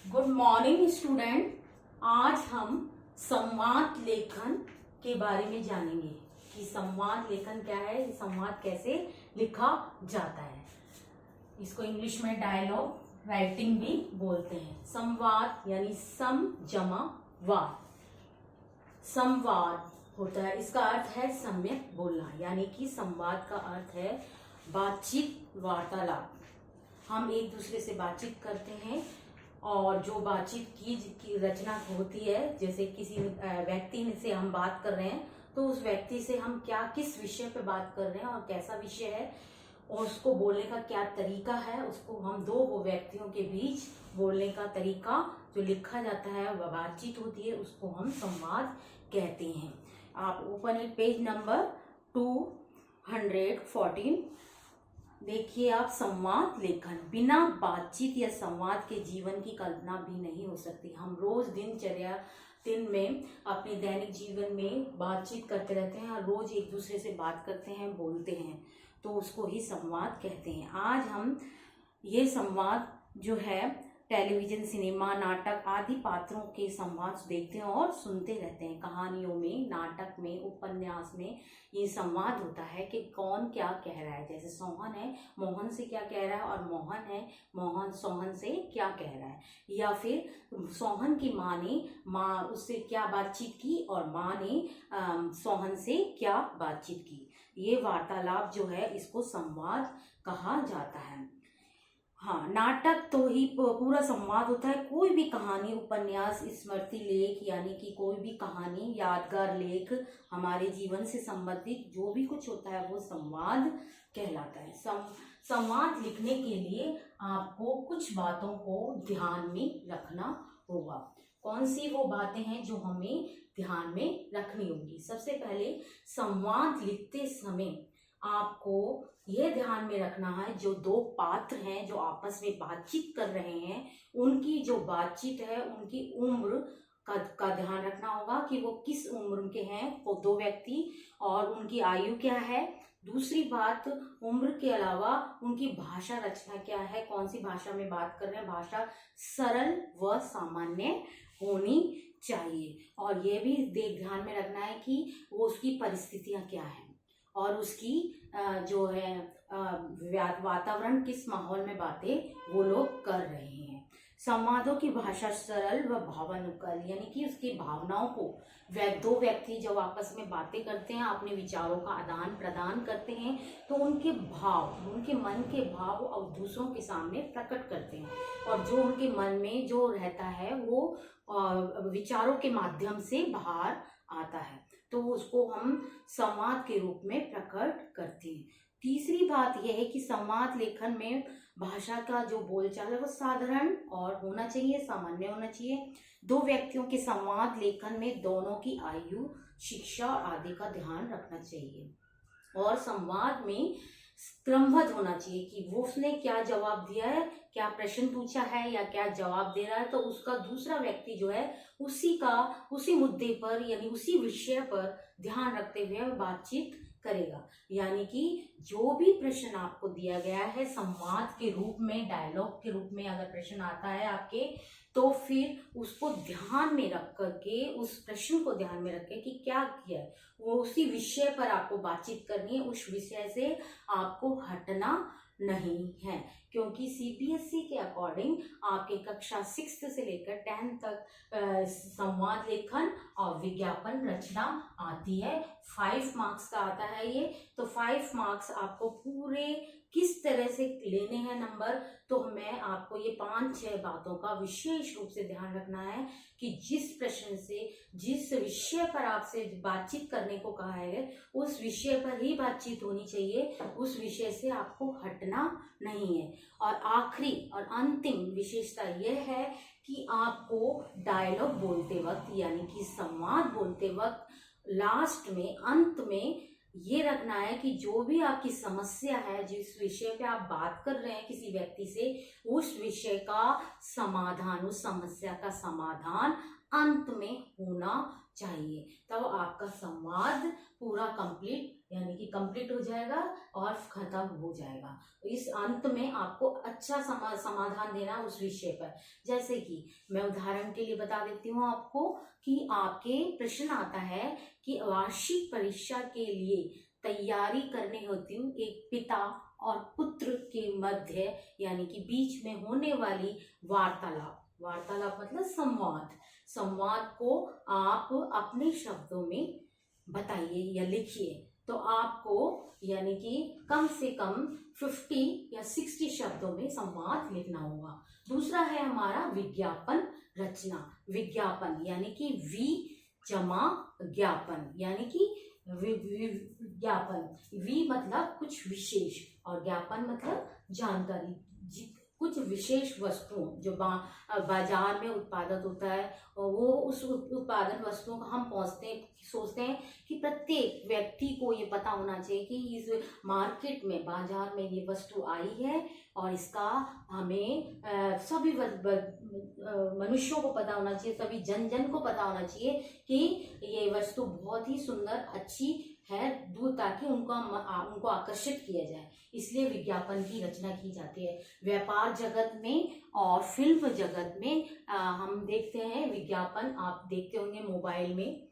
Good morning student. आज हम संवाद लेखन के बारे में जानेंगे कि संवाद लेखन क्या है, संवाद कैसे लिखा जाता है। इसको इंग्लिश में डायलॉग राइटिंग भी बोलते हैं। संवाद यानी सम जमा वाद। संवाद होता है, इसका अर्थ है सम्यक बोलना, यानी कि संवाद का अर्थ है बातचीत, वार्तालाप। हम एक दूसरे से बातचीत करते हैं और जो बातचीत की रचना होती है, जैसे किसी व्यक्ति से हम बात कर रहे हैं तो उस व्यक्ति से हम किस विषय पे बात कर रहे हैं और कैसा विषय है और उसको बोलने का क्या तरीका है, उसको हम दो व्यक्तियों के बीच बोलने का तरीका जो लिखा जाता है वह बातचीत होती है, उसको हम संवाद कहते हैं। आप ओपन इट पेज नंबर 214। देखिए आप, संवाद लेखन। बिना बातचीत या संवाद के जीवन की कल्पना भी नहीं हो सकती। हम रोज दिन में अपने दैनिक जीवन में बातचीत करते रहते हैं और रोज एक दूसरे से बात करते हैं, बोलते हैं, तो उसको ही संवाद कहते हैं। आज हम ये संवाद जो है टेलीविजन, सिनेमा, नाटक आदि पात्रों के संवाद देखते हैं और सुनते रहते हैं। कहानियों में, नाटक में, उपन्यास में ये संवाद होता है कि कौन क्या कह रहा है। जैसे सोहन है, मोहन से क्या कह रहा है, और मोहन है, मोहन सोहन से क्या कह रहा है। या फिर सोहन की माँ उससे क्या बातचीत की और माँ ने सोहन से क्या बातचीत की। ये वार्तालाप जो है इसको संवाद कहा जाता है। हाँ, नाटक तो ही पूरा संवाद होता है। कोई भी कहानी, उपन्यास, स्मृति लेख, यानी कि कोई भी कहानी, यादगार लेख, हमारे जीवन से संबंधित जो भी कुछ होता है वो संवाद कहलाता है। संवाद लिखने के लिए आपको कुछ बातों को ध्यान में रखना होगा। कौन सी वो बातें हैं जो हमें ध्यान में रखनी होगी? सबसे पहले, संवाद लिखते समय आपको यह ध्यान में रखना है जो दो पात्र हैं जो आपस में बातचीत कर रहे हैं, उनकी जो बातचीत है उनकी उम्र का ध्यान रखना होगा कि वो किस उम्र के हैं, वो दो व्यक्ति, और उनकी आयु क्या है। दूसरी बात, उम्र के अलावा उनकी भाषा रचना क्या है, कौन सी भाषा में बात कर रहे हैं। भाषा सरल व सामान्य होनी चाहिए। और ये भी ध्यान में रखना है कि वो उसकी परिस्थितियां क्या है और उसकी जो है वातावरण, किस माहौल में बातें वो लोग कर रहे हैं। संवादों की भाषा सरल व भावानुकूल, यानी कि उसकी भावनाओं को दो व्यक्ति जब आपस में बातें करते हैं, अपने विचारों का आदान प्रदान करते हैं, तो उनके भाव, उनके मन के भाव और दूसरों के सामने प्रकट करते हैं, और जो उनके मन में जो रहता है वो विचारों के माध्यम से बाहर आता है, तो उसको हम संवाद के रूप में प्रकट करते हैं। तीसरी बात यह है कि संवाद लेखन में भाषा का जो बोलचाल है वो साधारण और होना चाहिए, सामान्य होना चाहिए। दो व्यक्तियों के संवाद लेखन में दोनों की आयु, शिक्षा आदि का ध्यान रखना चाहिए, और संवाद में क्रमबद्ध होना चाहिए कि वो उसने क्या जवाब दिया है, क्या प्रश्न पूछा है या क्या जवाब दे रहा है, तो उसका दूसरा व्यक्ति जो है उसी मुद्दे पर यानी उसी विषय पर ध्यान रखते हुए बातचीत करेगा। यानी कि जो भी प्रश्न आपको दिया गया है संवाद के रूप में, डायलॉग के रूप में अगर प्रश्न आता है आपके, तो फिर उसको ध्यान में रख करके, उस प्रश्न को ध्यान में रख के कि क्या किया है, वो उसी विषय पर आपको बातचीत करनी है, उस विषय से आपको हटना नहीं है। क्योंकि सीबीएसई के अकॉर्डिंग आपके कक्षा 6 से लेकर 10 तक संवाद लेखन और विज्ञापन रचना आती है। 5 मार्क्स का आता है ये, तो 5 मार्क्स आपको पूरे किस तरह से लेने हैं नंबर, तो मैं आपको ये 5-6 बातों का विशेष रूप से ध्यान रखना है कि जिस प्रश्न से, जिस विषय पर आपसे बातचीत करने को कहा है उस विषय पर ही बातचीत होनी चाहिए, उस विषय से आपको हटना नहीं है। और आखिरी और अंतिम विशेषता यह है कि आपको डायलॉग बोलते वक्त, यानी कि संवाद बोलते वक्त, लास्ट में, अंत में ये रखना है कि जो भी आपकी समस्या है, जिस विषय पे आप बात कर रहे हैं किसी व्यक्ति से, उस विषय का समाधान, उस समस्या का समाधान अंत में होना चाहिए, तब आपका संवाद पूरा कंप्लीट यानी कि कंप्लीट हो जाएगा और खत्म हो जाएगा। तो इस अंत में आपको अच्छा समाधान देना उस विषय पर। जैसे कि मैं उदाहरण के लिए बता देती हूँ आपको कि आपके प्रश्न आता है कि वार्षिक परीक्षा के लिए तैयारी करनी होती हूँ, एक पिता और पुत्र के मध्य यानी कि बीच में होने वाली वार्तालाप, वार्तालाप मतलब संवाद, संवाद को आप अपने शब्दों में बताइए या लिखिए। तो आपको यानी कि कम से कम 50 या 60 शब्दों में संवाद लिखना होगा। दूसरा है हमारा विज्ञापन रचना। विज्ञापन यानी कि वी जमा ज्ञापन यानी कि विज्ञापन, वी मतलब कुछ विशेष और ज्ञापन मतलब जानकारी। कुछ विशेष वस्तुओं जो बाजार में उत्पादित होता है, वो उस उत्पादन वस्तुओं को हम सोचते हैं कि प्रत्येक व्यक्ति को ये पता होना चाहिए कि इस मार्केट में, बाजार में ये वस्तु आई है और इसका हमें सभी मनुष्यों को पता होना चाहिए, सभी जन जन को पता होना चाहिए कि ये वस्तु बहुत ही सुंदर अच्छी है, दूर ताकि उनको आकर्षित किया जाए। इसलिए विज्ञापन की रचना की जाती है। व्यापार जगत में और फिल्म जगत में हम देखते हैं विज्ञापन, आप देखते होंगे मोबाइल में,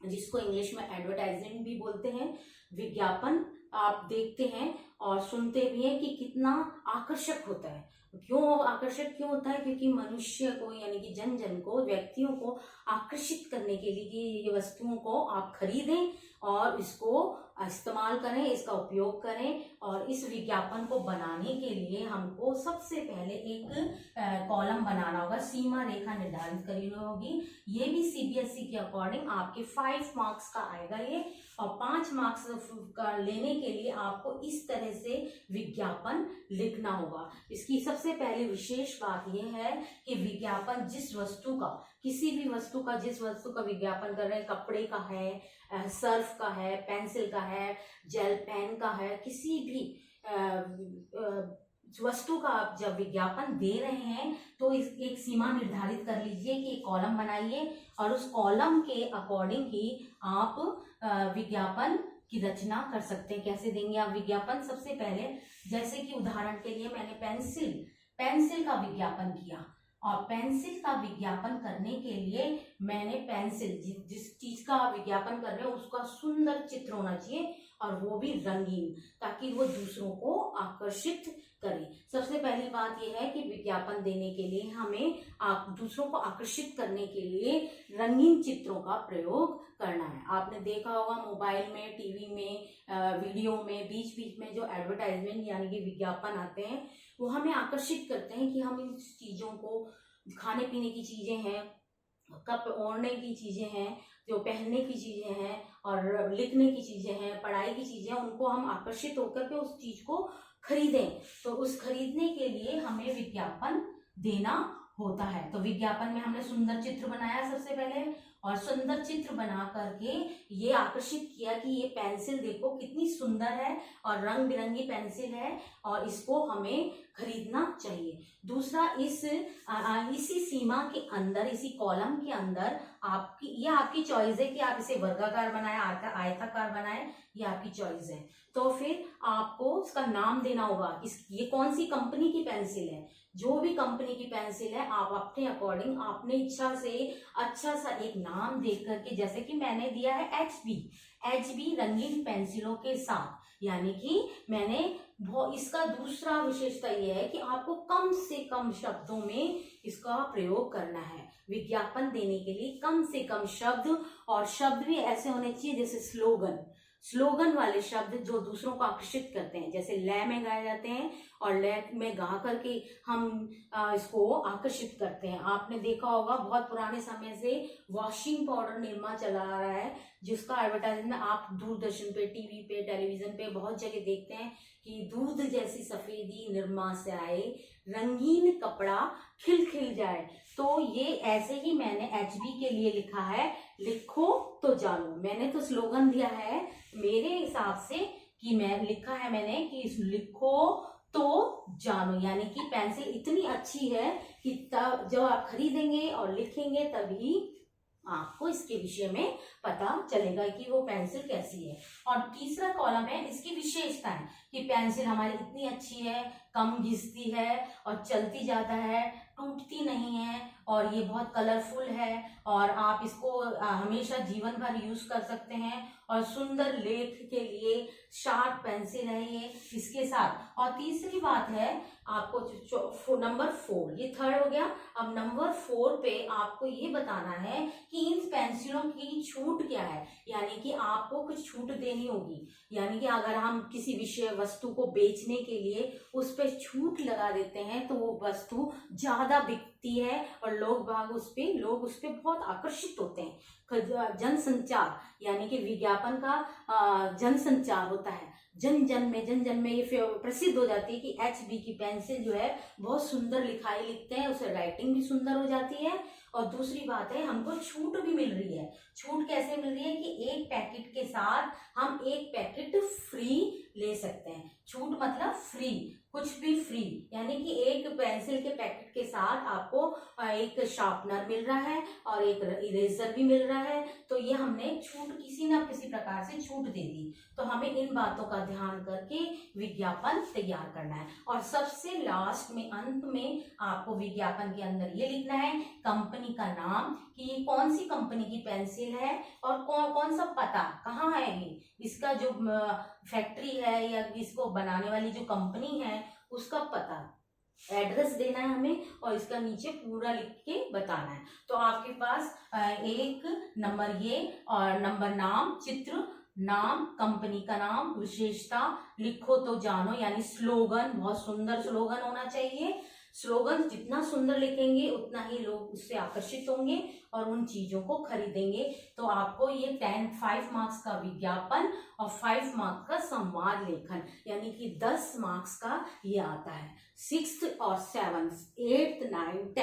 जिसको इंग्लिश में एडवर्टाइजमेंट भी बोलते हैं। विज्ञापन आप देखते हैं और सुनते भी हैं कि कितना आकर्षक होता है। क्यों आकर्षक क्यों होता है? क्योंकि मनुष्य को यानी कि जन जन को, व्यक्तियों को आकर्षित करने के लिए कि ये वस्तुओं को आप खरीदें और इसको इस्तेमाल करें, इसका उपयोग करें। और इस विज्ञापन को बनाने के लिए हमको सबसे पहले एक कॉलम बनाना होगा, सीमा रेखा निर्धारित करनी होगी। ये भी सीबीएसई के अकॉर्डिंग आपके 5 मार्क्स का आएगा ये, और 5 मार्क्स का लेने के लिए आपको इस तरह से विज्ञापन लिखना होगा। इसकी सबसे पहले विशेष बात यह है कि विज्ञापन जिस वस्तु का, किसी भी वस्तु का, जिस वस्तु का विज्ञापन कर रहे हैं, कपड़े का है, सर्फ का है, पेंसिल का है, जेल पेन का है, किसी भी वस्तु का आप जब विज्ञापन दे रहे हैं तो इस एक सीमा निर्धारित कर लीजिए कि एक कॉलम बनाइए और उस कॉलम के अकॉर्डिंग ही आप विज्ञापन की रचना कर सकते हैं। कैसे देंगे आप विज्ञापन? सबसे पहले जैसे कि उदाहरण के लिए मैंने पेंसिल का विज्ञापन किया, और पेंसिल का विज्ञापन करने के लिए मैंने पेंसिल, जिस चीज का विज्ञापन कर रहे हो उसका सुंदर चित्र होना चाहिए और वो भी रंगीन, ताकि वो दूसरों को आकर्षित करे। सबसे पहली बात यह है कि विज्ञापन देने के लिए हमें दूसरों को आकर्षित करने के लिए रंगीन चित्रों का प्रयोग करना है। आपने देखा होगा मोबाइल में, टीवी में, वीडियो में बीच बीच में जो एडवर्टाइजमेंट यानी कि विज्ञापन आते हैं वो हमें आकर्षित करते हैं कि हम इन चीजों को, खाने पीने की चीजें हैं, कप ओढ़ने की चीजें हैं, जो पहनने की चीजें हैं और लिखने की चीजें हैं, पढ़ाई की चीजें हैं, उनको हम आकर्षित होकर के उस चीज को खरीदें। तो उस खरीदने के लिए हमें विज्ञापन देना होता है। तो विज्ञापन में हमने सुंदर चित्र बनाया सबसे पहले, और सुंदर चित्र बना करके ये आकर्षित किया कि ये पेंसिल देखो कितनी सुंदर है और रंग बिरंगी पेंसिल है और इसको हमें खरीदना चाहिए। दूसरा, इसी सीमा के अंदर, इसी कॉलम के अंदर आपकी चॉइस है कि आप इसे वर्गाकार बनाएं, आयताकार बनाएं, ये आपकी चॉइस है। तो फिर आपको उसका नाम देना होगा, ये कौन सी कंपनी की पेंसिल है। जो भी कंपनी की पेंसिल है आप अपने अकॉर्डिंग, अपने इच्छा से अच्छा सा एक नाम देख करके, जैसे कि मैंने दिया है HB रंगीन पेंसिलों के साथ, यानी कि मैंने इसका दूसरा विशेषता यह है कि आपको कम से कम शब्दों में इसका प्रयोग करना है। विज्ञापन देने के लिए कम से कम शब्द, और शब्द भी ऐसे होने चाहिए जैसे स्लोगन वाले शब्द जो दूसरों को आकर्षित करते हैं, जैसे लय में गाए जाते हैं और लय में गा करके हम इसको आकर्षित करते हैं। आपने देखा होगा बहुत पुराने समय से वॉशिंग पाउडर निरमा चला आ रहा है, जिसका एडवर्टाइजमेंट आप दूरदर्शन पे, टीवी पे, टेलीविजन पे बहुत जगह देखते हैं कि दूध जैसी सफेदी निरमा से आए, रंगीन कपड़ा खिल खिल जाए। तो ये ऐसे ही मैंने HB के लिए लिखा है, लिखो तो जानो। मैंने तो स्लोगन दिया है मेरे हिसाब से कि मैंने कि लिखो तो जानो, यानी कि पेंसिल इतनी अच्छी है कि तब जब आप खरीदेंगे और लिखेंगे तभी आपको इसके विषय में पता चलेगा कि वो पेंसिल कैसी है। और तीसरा कॉलम है इसकी विशेषताएं, कि पेंसिल हमारी इतनी अच्छी है, कम घिसती है और चलती ज्यादा है, टूटती नहीं है, और ये बहुत कलरफुल है, और आप इसको हमेशा जीवन भर यूज कर सकते हैं, और सुंदर लेख के लिए शार्प पेंसिल है ये इसके साथ। और तीसरी बात है आपको नंबर 4, ये थर्ड हो गया। अब नंबर 4 पे आपको ये बताना है कि इन पेंसिलों की छूट क्या है, यानी कि आपको कुछ छूट देनी होगी। यानी कि अगर हम किसी विषय वस्तु को बेचने के लिए उस पर छूट लगा देते हैं तो वो वस्तु ज्यादा बिकती है और लोग उस पे बहुत आकर्षित होते हैं। जनसंचार यानी कि विज्ञापन का जनसंचार होता है, जन जन में ये प्रसिद्ध हो जाती है कि HB की पेंसिल जो है बहुत सुंदर लिखाई लिखते हैं, उसे राइटिंग भी सुंदर हो जाती है। और दूसरी बात है हमको छूट भी मिल रही है। छूट कैसे मिल रही है कि एक पैकेट के साथ हम एक पैकेट फ्री ले सकते हैं। छूट मतलब फ्री, कुछ भी फ्री, यानी कि एक पेंसिल के पैकेट के साथ आपको एक शार्पनर मिल रहा है और एक इरेजर भी मिल रहा है। तो ये हमने छूट किसी ना किसी प्रकार से छूट दे दी। तो हमें इन बातों का ध्यान करके विज्ञापन तैयार करना है। और सबसे लास्ट में अंत में आपको विज्ञापन के अंदर ये लिखना है कंपनी का नाम, कि ये कौन सी कंपनी की पेंसिल है और कौन सा पता कहाँ है, ये इसका जो फैक्ट्री है या इसको बनाने वाली जो कंपनी है उसका पता, एड्रेस देना है हमें, और इसका नीचे पूरा लिख के बताना है। तो आपके पास एक नंबर ये, और नंबर नाम, चित्र, नाम, कंपनी का नाम, विशेषता, लिखो तो जानो यानी स्लोगन, बहुत सुंदर स्लोगन होना चाहिए। स्लोगन जितना सुंदर लिखेंगे उतना ही लोग उससे आकर्षित होंगे और उन चीजों को खरीदेंगे। तो आपको ये 5 मार्क्स का विज्ञापन और 5 मार्क्स का संवाद लेखन, यानी कि 10 मार्क्स का ये आता है। 6th और 7th, 8th, 9th,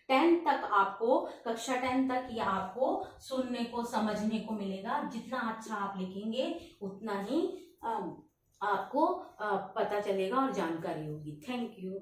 10th तक आपको, कक्षा 10 तक ये आपको सुनने को समझने को मिलेगा। जितना अच्छा आप लिखेंगे उतना ही आपको पता चलेगा और जानकारी होगी। Thank you.